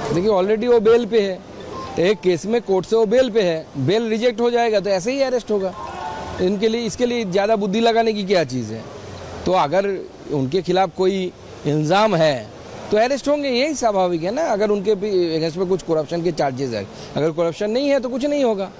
देखिए ऑलरेडी वो बेल पे है, एक केस में कोर्ट से वो बेल पे है, बेल रिजेक्ट हो जाएगा तो ऐसे ही अरेस्ट होगा। इनके लिए इसके लिए ज़्यादा बुद्धि लगाने की क्या चीज़ है। तो अगर उनके खिलाफ कोई इल्ज़ाम है तो अरेस्ट होंगे, यही स्वाभाविक है ना। अगर उनके अगेंस्ट में कुछ करप्शन के चार्जेस है, अगर करप्शन नहीं है तो कुछ नहीं होगा।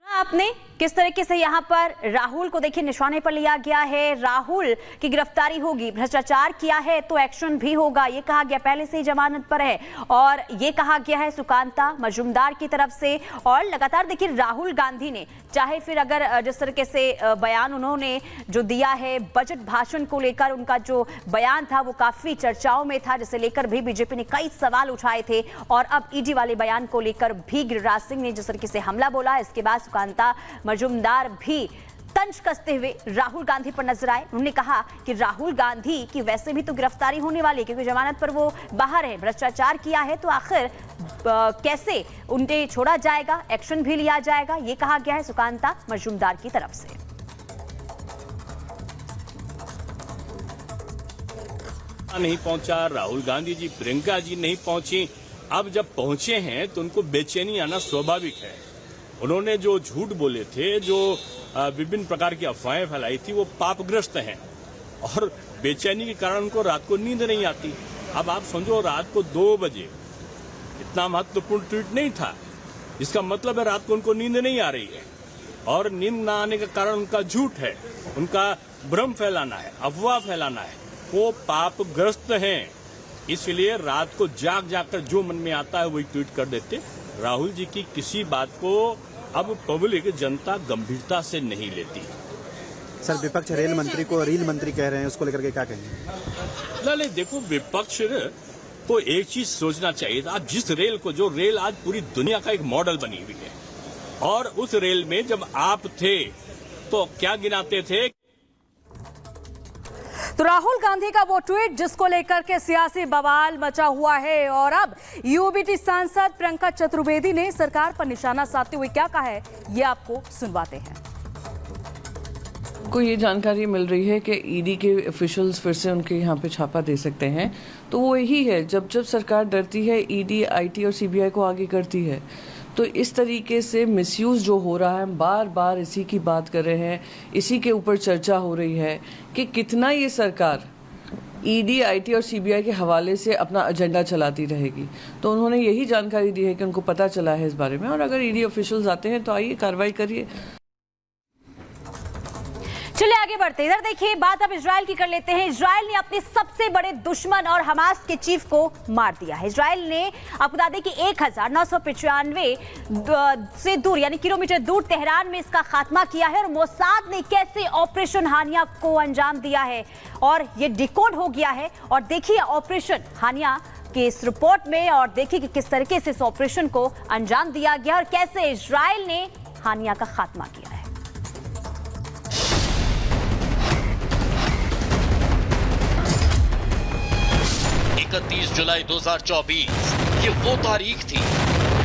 आपने किस तरीके से यहाँ पर राहुल को देखिए निशाने पर लिया गया है, राहुल की गिरफ्तारी होगी, भ्रष्टाचार किया है तो एक्शन भी होगा, ये कहा गया, पहले से ही जमानत पर है। और ये कहा गया है सुकांता मजूमदार की तरफ से। और लगातार देखिए राहुल गांधी ने चाहे फिर अगर जिस तरीके से बयान उन्होंने जो दिया है बजट भाषण को लेकर, उनका जो बयान था वो काफी चर्चाओं में था, जिसे लेकर भी बीजेपी ने कई सवाल उठाए थे। और अब ईडी वाले बयान को लेकर भी गिरिराज सिंह ने जिस तरीके से हमला बोला, इसके बाद सुकांता मजूमदार भी तंज कसते हुए राहुल गांधी पर नजर आए। उन्होंने कहा कि राहुल गांधी की वैसे भी तो गिरफ्तारी होने वाली है क्योंकि जमानत पर वो बाहर है, भ्रष्टाचार किया है तो आखिर कैसे उन्हें छोड़ा जाएगा, एक्शन भी लिया जाएगा, ये कहा गया है सुकांता मजूमदार की तरफ से। नहीं पहुंचा, राहुल गांधी जी, प्रियंका जी नहीं पहुंची। अब जब पहुंचे हैं तो उनको बेचैनी आना स्वाभाविक है। उन्होंने जो झूठ बोले थे, जो विभिन्न प्रकार की अफवाहें फैलाई थी, वो पापग्रस्त हैं और बेचैनी के कारण उनको रात को नींद नहीं आती। अब आप समझो रात को 2 बजे, इतना महत्वपूर्ण ट्वीट नहीं था, इसका मतलब है रात को उनको नींद नहीं आ रही है और नींद ना आने का कारण उनका झूठ है, उनका भ्रम फैलाना है, अफवाह फैलाना है। वो पापग्रस्त हैं, इसलिए रात को जाग जाग कर जो मन में आता है वही ट्वीट कर देते। राहुल जी की किसी बात को अब पब्लिक जनता गंभीरता से नहीं लेती। सर विपक्ष रेल मंत्री को रील मंत्री कह रहे हैं, उसको लेकर के क्या कहेंगे? नहीं देखो, विपक्ष को एक चीज सोचना चाहिए था। जिस रेल को, जो रेल आज पूरी दुनिया का एक मॉडल बनी हुई है, और उस रेल में जब आप थे तो क्या गिनाते थे? तो राहुल गांधी का वो ट्वीट जिसको लेकर के सियासी बवाल मचा हुआ है, और अब यूबीटी सांसद प्रियंका चतुर्वेदी ने सरकार पर निशाना साधते हुए क्या कहा है, ये आपको सुनवाते हैं। को ये जानकारी मिल रही है कि ईडी के ऑफिशियल्स फिर से उनके यहाँ पे छापा दे सकते हैं। तो वो यही है, जब जब सरकार डरती है ईडी, आईटी और सीबीआई को आगे करती है। तो इस तरीके से मिसयूज़ जो हो रहा है, हम बार बार इसी की बात कर रहे हैं, इसी के ऊपर चर्चा हो रही है कि कितना ये सरकार ईडी, आईटी और सीबीआई के हवाले से अपना एजेंडा चलाती रहेगी। तो उन्होंने यही जानकारी दी है कि उनको पता चला है इस बारे में, और अगर ईडी ऑफिशियल्स आते हैं तो आइए कार्रवाई करिए। चलिए आगे बढ़ते, इधर देखिए बात अब इजराइल की कर लेते हैं। इजराइल ने अपने सबसे बड़े दुश्मन और हमास के चीफ को मार दिया है। इजराइल ने आपको बता दें कि 1995 से दूर यानी किलोमीटर दूर तेहरान में इसका खात्मा किया है। और मोसाद ने कैसे ऑपरेशन हानिया को अंजाम दिया है और ये डिकोड हो गया है। और देखिए ऑपरेशन हानिया के इस रिपोर्ट में, और देखिए कि किस तरीके से इस ऑपरेशन को अंजाम दिया गया और कैसे इजराइल ने हानिया का खात्मा किया है। 31 जुलाई 2024 ये वो तारीख थी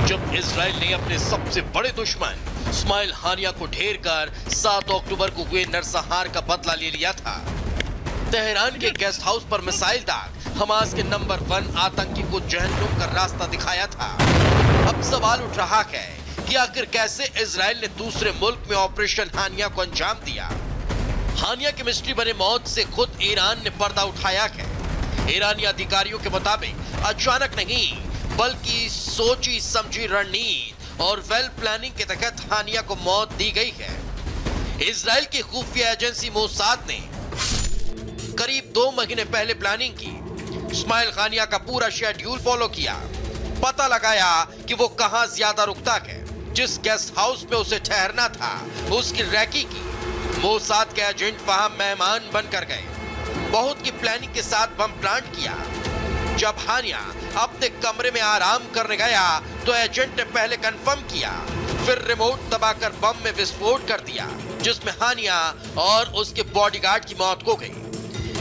जब इजराइल ने अपने सबसे बड़े दुश्मन इस्माइल हानिया को ढेर कर 7 अक्टूबर को हुए नरसंहार का बदला ले लिया था। तेहरान के गेस्ट हाउस पर मिसाइल दाग हमास के नंबर 1 आतंकी को जहन्नुम का रास्ता दिखाया था। अब सवाल उठ रहा है कि आखिर कैसे इजराइल ने दूसरे मुल्क में ऑपरेशन हानिया को अंजाम दिया। हानिया की मिस्ट्री बने मौत से खुद ईरान ने पर्दा उठाया है। ईरानी अधिकारियों के मुताबिक अचानक नहीं बल्कि सोची समझी रणनीति और वेल प्लानिंग के तहत हानिया को मौत दी गई है। इजराइल की खुफिया एजेंसी मोसाद ने करीब 2 महीने पहले प्लानिंग की, इस्माइल हानिया का पूरा शेड्यूल फॉलो किया, पता लगाया कि वो कहां ज्यादा रुकता है, जिस गेस्ट हाउस में उसे ठहरना था उसकी रैकी की। मोसाद के एजेंट वहां मेहमान बनकर गए, बहुत की प्लानिंग के साथ बम प्लांट किया। जब हानिया अपने कमरे में आराम करने गया तो एजेंट ने पहले कंफर्म किया, फिर रिमोट दबाकर बम में विस्फोट कर दिया, जिसमें हानिया और उसके बॉडीगार्ड की मौत हो गई।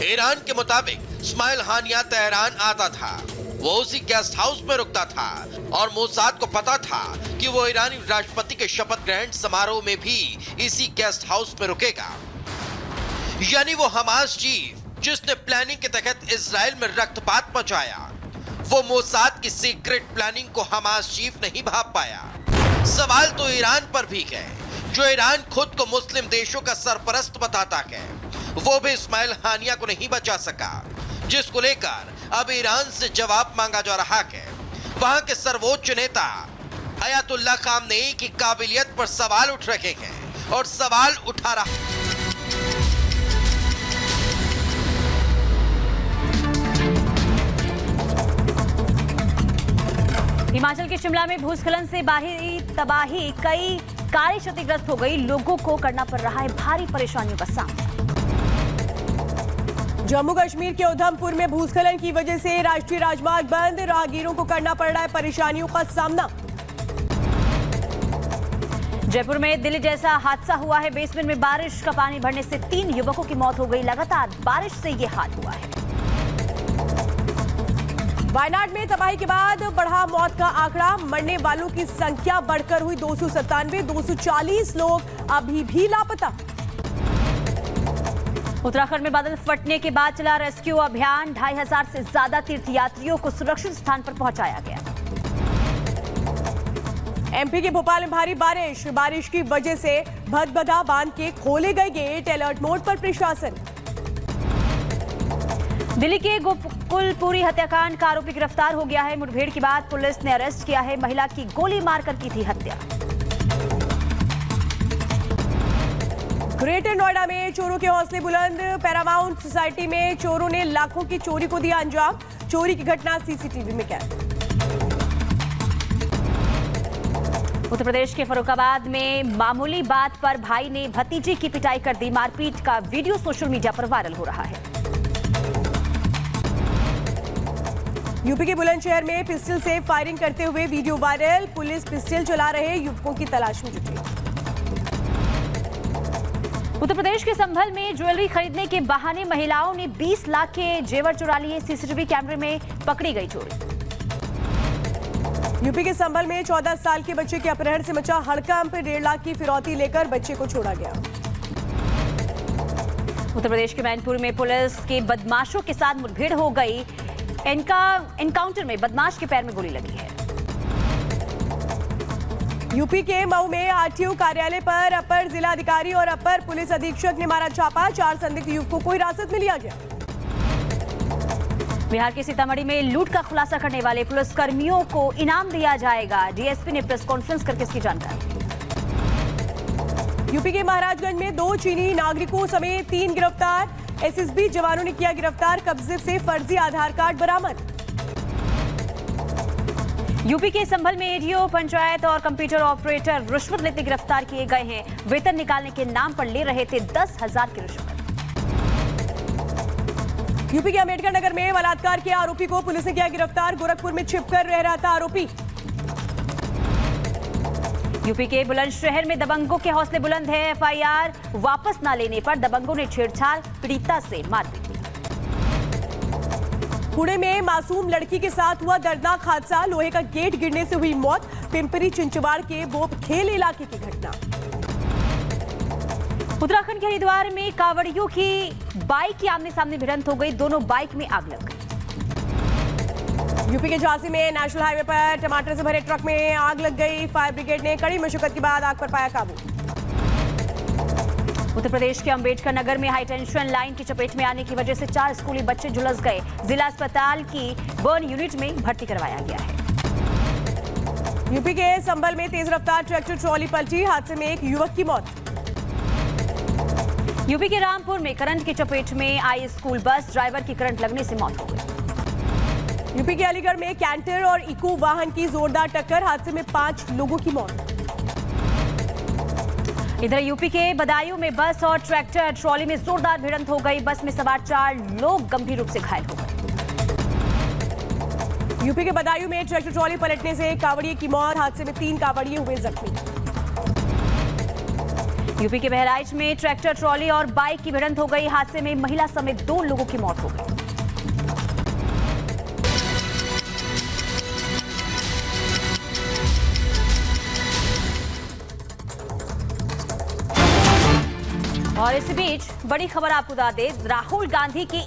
ईरान के मुताबिक इस्माइल हानिया तेहरान आता था, वो उसी गेस्ट हाउस में रुकता था और मोसाद को पता था कि वो ईरानी राष्ट्रपति के शपथ ग्रहण समारोह में भी इसी गेस्ट हाउस में रुकेगा। यानी वो हमास चीफ जिसने प्लानिंग के तहत इजराइल में रक्तपात मचाया। वो मोसाद की सीक्रेट प्लानिंग को हमास चीफ नहीं भाप पाया। सवाल तो ईरान पर भी है, जो ईरान खुद को मुस्लिम देशों का सरपरस्त बताता है। वो भी इस्माइल हानिया को नहीं बचा सका, जिसको लेकर अब ईरान से जवाब मांगा जा रहा है। वहां के सर्वोच्च नेता अयातुल्लाह खामनेई की काबिलियत पर सवाल उठ रहे हैं और सवाल उठा रहा हिमाचल के शिमला में भूस्खलन से भारी तबाही, कई कारें क्षतिग्रस्त हो गई। लोगों को करना पड़ रहा है भारी परेशानियों का सामना। जम्मू कश्मीर के उधमपुर में भूस्खलन की वजह से राष्ट्रीय राजमार्ग बंद, राहगीरों को करना पड़ रहा है परेशानियों का सामना। जयपुर में दिल्ली जैसा हादसा हुआ है। बेसमेंट में बारिश का पानी भरने से 3 युवकों की मौत हो गई। लगातार बारिश से ये हाल हुआ है। वायनाड में तबाही के बाद बढ़ा मौत का आंकड़ा, मरने वालों की संख्या बढ़कर हुई 297, 240 लोग अभी भी लापता। उत्तराखंड में बादल फटने के बाद चला रेस्क्यू अभियान। 2500 से ज्यादा तीर्थयात्रियों को सुरक्षित स्थान पर पहुंचाया गया। एमपी के भोपाल में भारी बारिश की वजह से भदभदा बांध के खोले गए गेट, अलर्ट मोड पर प्रशासन। दिल्ली के गोकुलपुरी हत्याकांड का आरोपी गिरफ्तार हो गया है। मुठभेड़ के बाद पुलिस ने अरेस्ट किया है। महिला की गोली मारकर की थी हत्या। ग्रेटर नोएडा में चोरों के हौसले बुलंद, पैरामाउंट सोसाइटी में चोरों ने लाखों की चोरी को दिया अंजाम। चोरी की घटना सीसीटीवी में कैद। उत्तर प्रदेश के फर्रुखाबाद में मामूली बात पर भाई ने भतीजी की पिटाई कर दी। मारपीट का वीडियो सोशल मीडिया पर वायरल हो रहा है। यूपी के बुलंदशहर में पिस्टल से फायरिंग करते हुए वीडियो वायरल। पुलिस पिस्टल चला रहे युवकों की तलाश में जुटी। उत्तर प्रदेश के संभल में ज्वेलरी खरीदने के बहाने महिलाओं ने 20 लाख के जेवर चुरा लिए। सीसीटीवी कैमरे में पकड़ी गई चोरी। यूपी के संभल में 14 साल के बच्चे के अपहरण से मचा हड़कंप। 1.5 लाख की फिरौती लेकर बच्चे को छोड़ा गया। उत्तर प्रदेश के मैनपुर में पुलिस के बदमाशों के साथ मुठभेड़ हो गई। एनकाउंटर में बदमाश के पैर में गोली लगी है। यूपी के मऊ में आरटीओ कार्यालय पर अपर जिलाधिकारी और अपर पुलिस अधीक्षक ने मारा छापा। 4 संदिग्ध युवकों को हिरासत में लिया गया। बिहार के सीतामढ़ी में लूट का खुलासा करने वाले पुलिसकर्मियों को इनाम दिया जाएगा। डीएसपी ने प्रेस कॉन्फ्रेंस करके इसकी जानकारी दी। यूपी के महाराजगंज में 2 चीनी नागरिकों समेत 3 गिरफ्तार। एसएसबी जवानों ने किया गिरफ्तार। कब्जे से फर्जी आधार कार्ड बरामद। यूपी के संभल में एडीओ, पंचायत और कंप्यूटर ऑपरेटर रिश्वत लेते गिरफ्तार किए गए हैं। वेतन निकालने के नाम पर ले रहे थे 10,000 की रिश्वत। यूपी के अम्बेडकर नगर में बलात्कार के आरोपी को पुलिस ने किया गिरफ्तार। गोरखपुर में छिपकर रह रहा था आरोपी। यूपी के बुलंदशहर में दबंगों के हौसले बुलंद है। एफआईआर वापस न लेने पर दबंगों ने छेड़छाड़, पीड़िता से मारपीट की। पुणे में मासूम लड़की के साथ हुआ दर्दनाक हादसा। लोहे का गेट गिरने से हुई मौत। पिंपरी चिंचवाड़ के बोप खेल इलाके की घटना। उत्तराखंड के हरिद्वार में कांवड़ियों की बाइक की आमने सामने भिड़ंत हो गई। दोनों बाइक में आग लग गई। यूपी के झांसी में नेशनल हाईवे पर टमाटर से भरे ट्रक में आग लग गई। फायर ब्रिगेड ने कड़ी मशक्कत के बाद आग पर पाया काबू। उत्तर प्रदेश के अंबेडकर नगर में हाई टेंशन लाइन की चपेट में आने की वजह से 4 स्कूली बच्चे झुलस गए। जिला अस्पताल की बर्न यूनिट में भर्ती करवाया गया है। यूपी के संभल में तेज रफ्तार ट्रैक्टर ट्रॉली पलटी। हादसे में एक युवक की मौत। यूपी के रामपुर में करंट की चपेट में आई स्कूल बस, ड्राइवर की करंट लगने से मौत हो गई। यूपी के अलीगढ़ में कैंटर और इको वाहन की जोरदार टक्कर। हादसे में 5 लोगों की मौत। इधर यूपी के बदायूं में बस और ट्रैक्टर ट्रॉली में जोरदार भिड़ंत हो गई। बस में सवार 4 लोग गंभीर रूप से घायल हो गए। यूपी के बदायूं में ट्रैक्टर ट्रॉली पलटने से एक कांवड़िए की मौत। हादसे में 3 कांवड़िए हुए जख्मी। यूपी के बहराइच में ट्रैक्टर ट्रॉली और बाइक की भिड़ंत हो गई। हादसे में महिला समेत 2 लोगों की मौत हो गई। और इसी बीच बड़ी खबर आपको बता दें, राहुल गांधी की